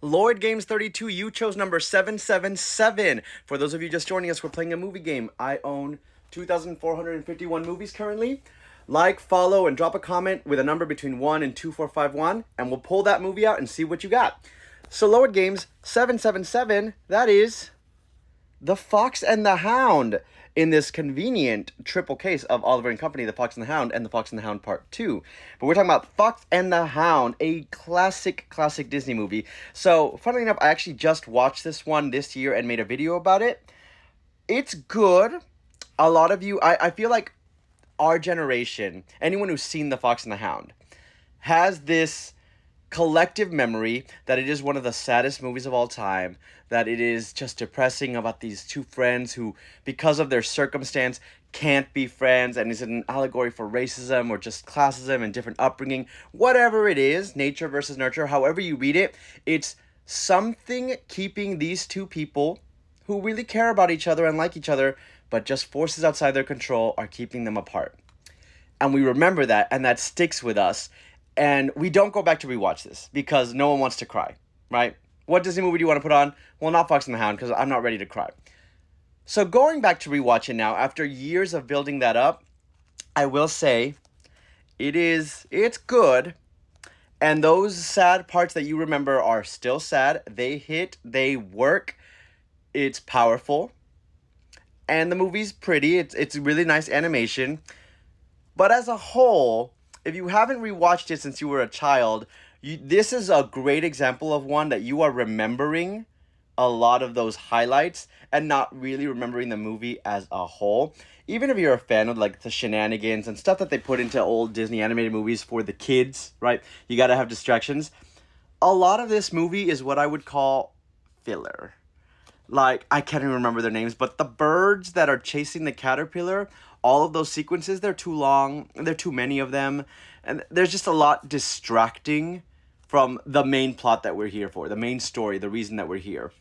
Lloyd Games 32, you chose number 777. For those of you just joining us, we're playing a movie game. I own 2,451 movies currently. Like, follow, and drop a comment with a number between 1 and 2451, and we'll pull that movie out and see what you got. So, Lloyd Games 777, that is The Fox and the Hound, in this convenient triple case of Oliver and Company, The Fox and the Hound, and The Fox and the Hound Part 2. But we're talking about Fox and the Hound, a classic Disney movie. So, funnily enough, I actually just watched this one this year and made a video about it. It's good. A lot of you, I feel like our generation, anyone who's seen The Fox and the Hound, has this collective memory that it is one of the saddest movies of all time, that it is just depressing about these two friends who, because of their circumstance, can't be friends, and is it an allegory for racism or just classism and different upbringing, whatever it is, nature versus nurture, however you read it, it's something keeping these two people who really care about each other and like each other, but just forces outside their control are keeping them apart. And we remember that, and that sticks with us. And we don't go back to rewatch this because no one wants to cry, right? What Disney movie do you want to put on? Well, not Fox and the Hound, because I'm not ready to cry. So going back to rewatch it now, after years of building that up, I will say it's good. And those sad parts that you remember are still sad. They hit, they work, it's powerful. And the movie's pretty, it's really nice animation. But as a whole, if you haven't rewatched it since you were a child, this is a great example of one that you are remembering a lot of those highlights and not really remembering the movie as a whole. Even if you're a fan of like the shenanigans and stuff that they put into old Disney animated movies for the kids, right? You gotta have distractions. A lot of this movie is what I would call filler. Like, I can't even remember their names, but the birds that are chasing the caterpillar, all of those sequences, they're too long, and there are too many of them, and there's just a lot distracting from the main plot that we're here for, the main story, the reason that we're here.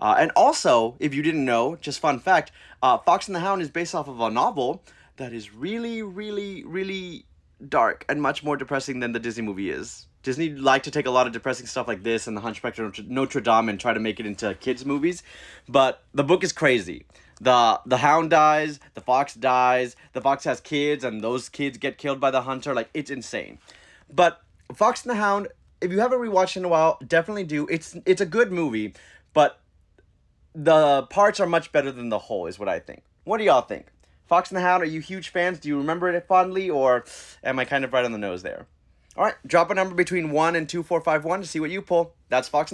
And also, if you didn't know, just fun fact, Fox and the Hound is based off of a novel that is really dark and much more depressing than the Disney movie is. Disney like to take a lot of depressing stuff like this and The Hunchback of Notre Dame and try to make it into kids' movies, but the book is crazy. The hound dies, the fox dies, the fox has kids, and those kids get killed by the hunter. Like, it's insane. But Fox and the Hound, if you haven't rewatched it in a while, definitely do. It's a good movie, but the parts are much better than the whole, is what I think. What do y'all think? Fox and the Hound, are you huge fans? Do you remember it fondly, or am I kind of right on the nose there? All right, drop a number between 1 and 2451 to see what you pull. That's Fox.